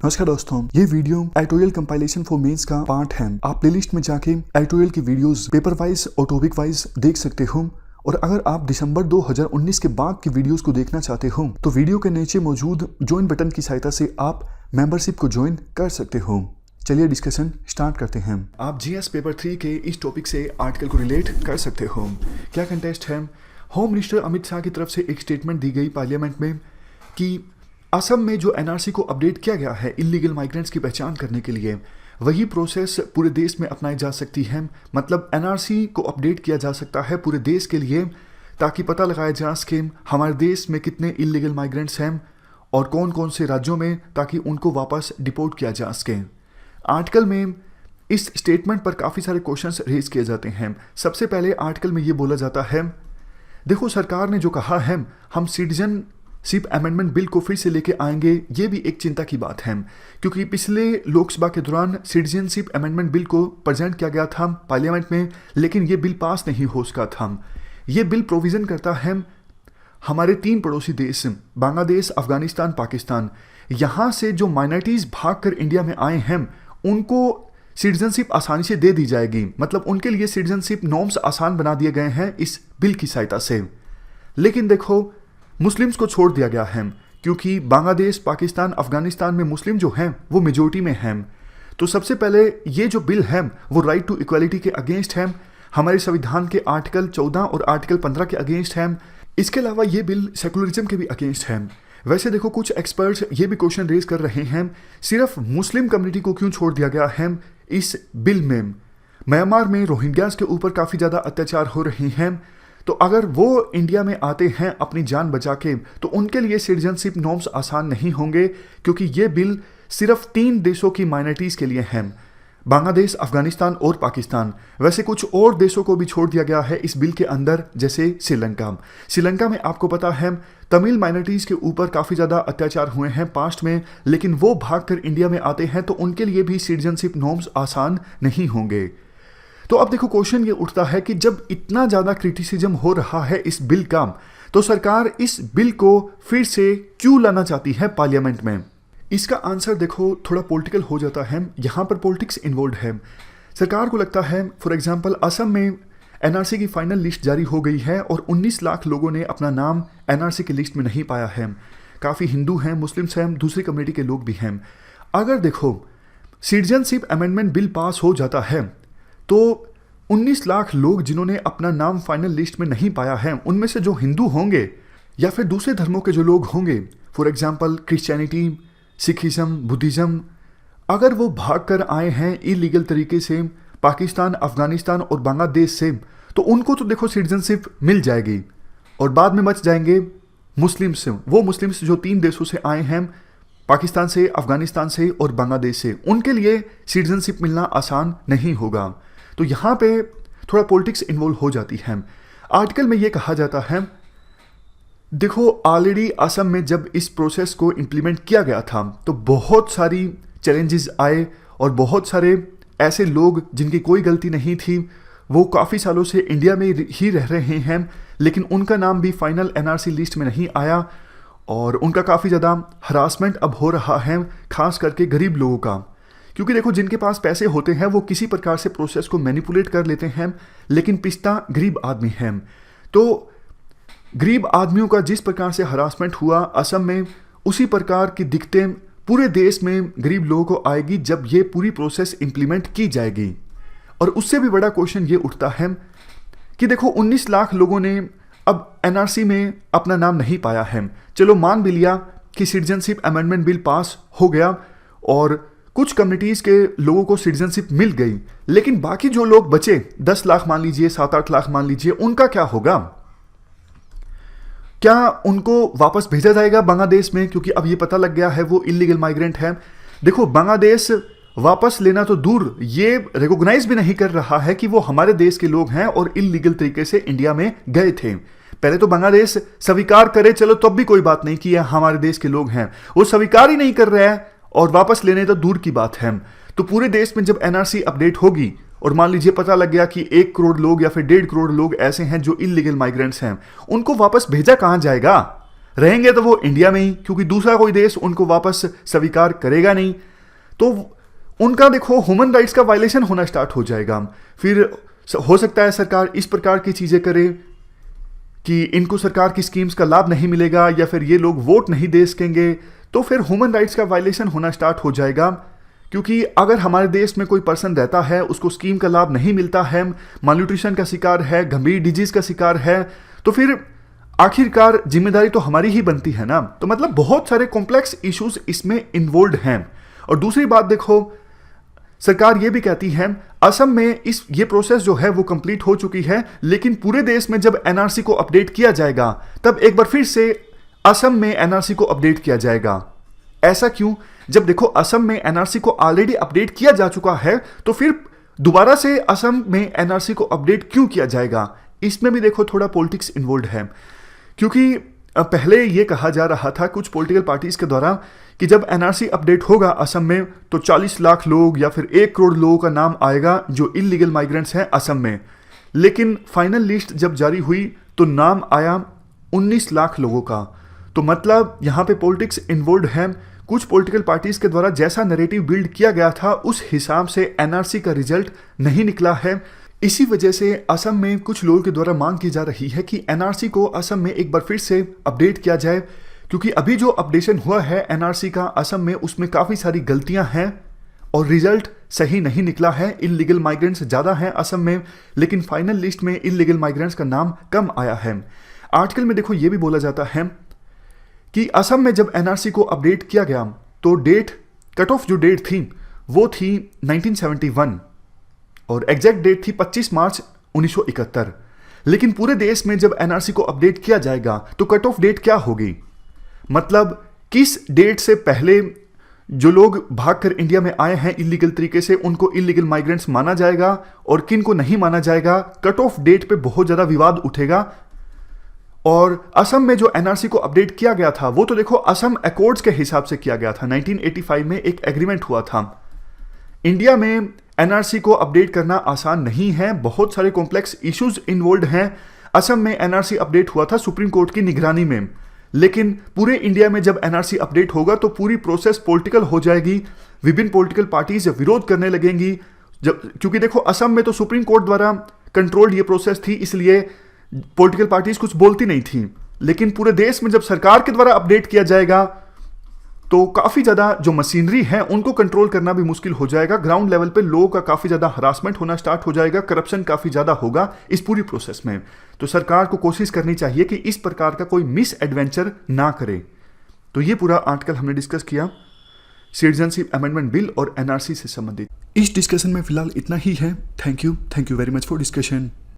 नमस्कार दोस्तों, ये video editorial compilation for mains का पार्ट है। आप प्लेलिस्ट में जाके एडिटोरियल की वीडियोस पेपर वाइज और टॉपिक वाइज देख सकते हो। और अगर आप दिसंबर 2019 के बाद की वीडियोस को देखना चाहते हो तो वीडियो के नीचे मौजूद ज्वाइन बटन की सहायता से आप मेंबरशिप को ज्वाइन कर सकते हो। चलिए डिस्कशन स्टार्ट करते हैं। आप जीएस पेपर 3 के इस टॉपिक से आर्टिकल को रिलेट कर सकते हो। क्या कंटेस्ट है? होम मिनिस्टर अमित शाह की तरफ से एक स्टेटमेंट दी गई पार्लियामेंट में कि असम में जो एनआरसी को अपडेट किया गया है इलीगल माइग्रेंट्स की पहचान करने के लिए, वही प्रोसेस पूरे देश में अपनाई जा सकती है। मतलब एनआरसी को अपडेट किया जा सकता है पूरे देश के लिए, ताकि पता लगाया जा सके हमारे देश में कितने इलीगल माइग्रेंट्स हैं और कौन कौन से राज्यों में, ताकि उनको वापस डिपोर्ट किया जा सके। आर्टिकल में इस स्टेटमेंट पर काफ़ी सारे क्वेश्चंस रेज किए जाते हैं। सबसे पहले आर्टिकल में ये बोला जाता है, देखो सरकार ने जो कहा है हम सिटीजनशिप अमेंडमेंट बिल को फिर से लेके आएंगे, ये भी एक चिंता की बात है, क्योंकि पिछले लोकसभा के दौरान सिटीजनशिप अमेंडमेंट बिल को प्रेजेंट किया गया था पार्लियामेंट में, लेकिन ये बिल पास नहीं हो सका था। ये बिल प्रोविज़न करता है हमारे 3 पड़ोसी देश बांग्लादेश, अफगानिस्तान, पाकिस्तान, यहाँ से जो माइनॉरिटीज़ भाग कर इंडिया में आए हैं उनको सिटीजनशिप आसानी से दे दी जाएगी। मतलब उनके लिए सिटीजनशिप नॉर्म्स आसान बना दिए गए हैं इस बिल की सहायता से। लेकिन देखो मुस्लिम्स को छोड़ दिया गया है, क्योंकि बांग्लादेश, पाकिस्तान, अफगानिस्तान में मुस्लिम जो हैं वो मेजोरिटी में हैं। तो सबसे पहले ये जो बिल है वो राइट टू इक्वालिटी के अगेंस्ट है, हमारे संविधान के आर्टिकल 14 और आर्टिकल 15 के अगेंस्ट है। इसके अलावा ये बिल सेकुलरिज्म के भी अगेंस्ट है। वैसे देखो कुछ एक्सपर्ट्स ये भी क्वेश्चन रेज कर रहे हैं, सिर्फ मुस्लिम कम्युनिटी को क्यों छोड़ दिया गया है इस बिल में? म्यांमार में रोहिंग्यास के ऊपर काफ़ी ज़्यादा अत्याचार हो रहे हैं, तो अगर वो इंडिया में आते हैं अपनी जान बचा के, तो उनके लिए सिटीजनशिप नॉर्म्स आसान नहीं होंगे, क्योंकि ये बिल सिर्फ 3 देशों की माइनॉरिटीज़ के लिए है, बांग्लादेश, अफगानिस्तान और पाकिस्तान। वैसे कुछ और देशों को भी छोड़ दिया गया है इस बिल के अंदर, जैसे श्रीलंका में आपको पता है तमिल माइनॉरिटीज़ के ऊपर काफ़ी ज़्यादा अत्याचार हुए हैं पास्ट में, लेकिन वो भागकर इंडिया में आते हैं तो उनके लिए भी सिटीजनशिप नॉर्म्स आसान नहीं होंगे। तो अब देखो क्वेश्चन ये उठता है कि जब इतना ज़्यादा क्रिटिसिज्म हो रहा है इस बिल का, तो सरकार इस बिल को फिर से क्यों लाना चाहती है पार्लियामेंट में? इसका आंसर देखो थोड़ा पॉलिटिकल हो जाता है, यहाँ पर पॉलिटिक्स इन्वॉल्व है। सरकार को लगता है फॉर एग्जांपल असम में एनआरसी की फाइनल लिस्ट जारी हो गई है और 19 लाख लोगों ने अपना नाम एनआरसी की लिस्ट में नहीं पाया है। काफ़ी हिंदू हैं, मुस्लिम्स हैं, दूसरी कम्युनिटी के लोग भी हैं। अगर देखो सिटीजनशिप अमेंडमेंट बिल पास हो जाता है तो 19 लाख लोग जिन्होंने अपना नाम फाइनल लिस्ट में नहीं पाया है, उनमें से जो हिंदू होंगे या फिर दूसरे धर्मों के जो लोग होंगे, for example Christianity, Sikhism, Buddhism, अगर वो भाग कर आए हैं इलीगल तरीके से पाकिस्तान, अफगानिस्तान और बांग्लादेश से, तो उनको तो देखो सिटीजनशिप मिल जाएगी और बाद में बच जाएंगे मुस्लिम्स। वो मुस्लिम्स जो 3 देशों से आए हैं, पाकिस्तान से, अफगानिस्तान से और बांग्लादेश से, उनके लिए सिटीजनशिप मिलना आसान नहीं होगा। तो यहाँ पे थोड़ा पॉलिटिक्स इन्वॉल्व हो जाती है। आर्टिकल में ये कहा जाता है, देखो ऑलरेडी असम में जब इस प्रोसेस को इम्प्लीमेंट किया गया था तो बहुत सारी चैलेंजेस आए और बहुत सारे ऐसे लोग जिनकी कोई गलती नहीं थी, वो काफ़ी सालों से इंडिया में ही रह रहे हैं, लेकिन उनका नाम भी फाइनल एनआरसी लिस्ट में नहीं आया और उनका काफ़ी ज़्यादा हरासमेंट अब हो रहा है, खास करके गरीब लोगों का। क्योंकि देखो जिनके पास पैसे होते हैं वो किसी प्रकार से प्रोसेस को मैनिपुलेट कर लेते हैं, लेकिन पिस्ता गरीब आदमी है। तो गरीब आदमियों का जिस प्रकार से हरासमेंट हुआ असम में, उसी प्रकार की दिक्कतें पूरे देश में गरीब लोगों को आएगी जब ये पूरी प्रोसेस इंप्लीमेंट की जाएगी। और उससे भी बड़ा क्वेश्चन ये उठता है कि देखो 19 लाख लोगों ने अब एनआरसी में अपना नाम नहीं पाया है। चलो मान भी लिया कि सिटीजनशिप अमेंडमेंट बिल पास हो गया और कुछ कम्युनिटीज़ के लोगों को सिटीजनशिप मिल गई, लेकिन बाकी जो लोग बचे 10 लाख मान लीजिए, 7-8 लाख मान लीजिए, उनका क्या होगा? क्या उनको वापस भेजा जाएगा बांग्लादेश में? क्योंकि अब ये पता लग गया है वो इलीगल माइग्रेंट है। देखो बांग्लादेश वापस लेना तो दूर, ये रिकॉग्नाइज भी नहीं कर रहा है कि वो हमारे देश के लोग हैं और इलीगल तरीके से इंडिया में गए थे। पहले तो बांग्लादेश स्वीकार करे चलो तब भी कोई बात नहीं कि ये हमारे देश के लोग हैं, वो स्वीकार ही नहीं कर रहा है और वापस लेने तो दूर की बात है। तो पूरे देश में जब एनआरसी अपडेट होगी और मान लीजिए पता लग गया कि 1 करोड़ लोग या फिर 1.5 करोड़ लोग ऐसे हैं जो इलीगल माइग्रेंट्स हैं, उनको वापस भेजा कहाँ जाएगा? रहेंगे तो वो इंडिया में ही, क्योंकि दूसरा कोई देश उनको वापस स्वीकार करेगा नहीं। तो उनका देखो ह्यूमन राइट्स का वायलेशन होना स्टार्ट हो जाएगा। फिर हो सकता है सरकार इस प्रकार की चीज़ें करे कि इनको सरकार की स्कीम्स का लाभ नहीं मिलेगा, या फिर ये लोग वोट नहीं दे सकेंगे, तो फिर ह्यूमन राइट्स का वायलेशन होना स्टार्ट हो जाएगा। क्योंकि अगर हमारे देश में कोई पर्सन रहता है, उसको स्कीम का लाभ नहीं मिलता है, मालन्यूट्रिशन का शिकार है, गंभीर डिजीज का शिकार है, तो फिर आखिरकार जिम्मेदारी तो हमारी ही बनती है ना। तो मतलब बहुत सारे कॉम्प्लेक्स इश्यूज इसमें इन्वॉल्व हैं। और दूसरी बात देखो, सरकार ये भी कहती है असम में ये प्रोसेस जो है वो कंप्लीट हो चुकी है, लेकिन पूरे देश में जब एनआरसी को अपडेट किया जाएगा तब एक बार फिर से असम में एनआरसी को अपडेट किया जाएगा। ऐसा क्यों? जब देखो असम में एनआरसी को ऑलरेडी अपडेट किया जा चुका है, तो फिर दोबारा से असम में एनआरसी को अपडेट क्यों किया जाएगा? इसमें भी देखो थोड़ा पॉलिटिक्स इन्वॉल्व है। क्योंकि पहले ये कहा जा रहा था कुछ पॉलिटिकल पार्टीज के द्वारा कि जब एनआरसी अपडेट होगा असम में तो 40 लाख लोग या फिर 1 करोड़ लोगों का नाम आएगा जो इलीगल माइग्रेंट्स हैं असम में। लेकिन फाइनल लिस्ट जब जारी हुई तो नाम आया 19 लाख लोगों का। तो मतलब यहाँ पे पॉलिटिक्स इन्वॉल्व है। कुछ पॉलिटिकल पार्टीज के द्वारा जैसा नैरेटिव बिल्ड किया गया था उस हिसाब से एनआरसी का रिजल्ट नहीं निकला है। इसी वजह से असम में कुछ लोगों के द्वारा मांग की जा रही है कि एनआरसी को असम में एक बार फिर से अपडेट किया जाए, क्योंकि अभी जो अपडेशन हुआ है एनआरसी का असम में उसमें काफ़ी सारी गलतियां हैं और रिजल्ट सही नहीं निकला है। इलीगल माइग्रेंट्स ज़्यादा हैं असम में, लेकिन फाइनल लिस्ट में इलीगल माइग्रेंट्स का नाम कम आया है। आर्टिकल में देखो ये भी बोला जाता है कि असम में जब एनआरसी को अपडेट किया गया तो कट ऑफ जो डेट थी वो थी 1971 और एग्जैक्ट डेट थी 25 मार्च 1971। लेकिन पूरे देश में जब एनआरसी को अपडेट किया जाएगा तो कट ऑफ डेट क्या होगी? मतलब किस डेट से पहले जो लोग भागकर इंडिया में आए हैं इलीगल तरीके से उनको इलीगल माइग्रेंट्स माना जाएगा और किन को नहीं माना जाएगा? कट ऑफ डेट पे बहुत ज़्यादा विवाद उठेगा। और असम में जो एनआरसी को अपडेट किया गया था वो तो देखो असम अकॉर्ड्स के हिसाब से किया गया था। 1985 में एक एग्रीमेंट हुआ था। इंडिया में एनआरसी को अपडेट करना आसान नहीं है, बहुत सारे कॉम्प्लेक्स इश्यूज इन्वॉल्व हैं। असम में एनआरसी अपडेट हुआ था सुप्रीम कोर्ट की निगरानी में, लेकिन पूरे इंडिया में जब एनआरसी अपडेट होगा तो पूरी प्रोसेस पॉलिटिकल हो जाएगी। विभिन्न पॉलिटिकल पार्टीज विरोध करने लगेंगी, क्योंकि देखो असम में तो सुप्रीम कोर्ट द्वारा कंट्रोल्ड ये प्रोसेस थी, इसलिए पॉलिटिकल पार्टीज कुछ बोलती नहीं थी। लेकिन पूरे देश में जब सरकार के द्वारा अपडेट किया जाएगा तो काफ़ी ज़्यादा जो मशीनरी है उनको कंट्रोल करना भी मुश्किल हो जाएगा। ग्राउंड लेवल पे लोगों का काफ़ी ज़्यादा हरासमेंट होना स्टार्ट हो जाएगा, करप्शन काफ़ी ज़्यादा होगा इस पूरी प्रोसेस में। तो सरकार को कोशिश करनी चाहिए कि इस प्रकार का कोई मिस एडवेंचर ना करे। तो ये पूरा आर्टिकल हमने डिस्कस किया सिटीजनशिप अमेंडमेंट बिल और एनआरसी से संबंधित। इस डिस्कशन में फिलहाल इतना ही है। Thank you very much for discussion.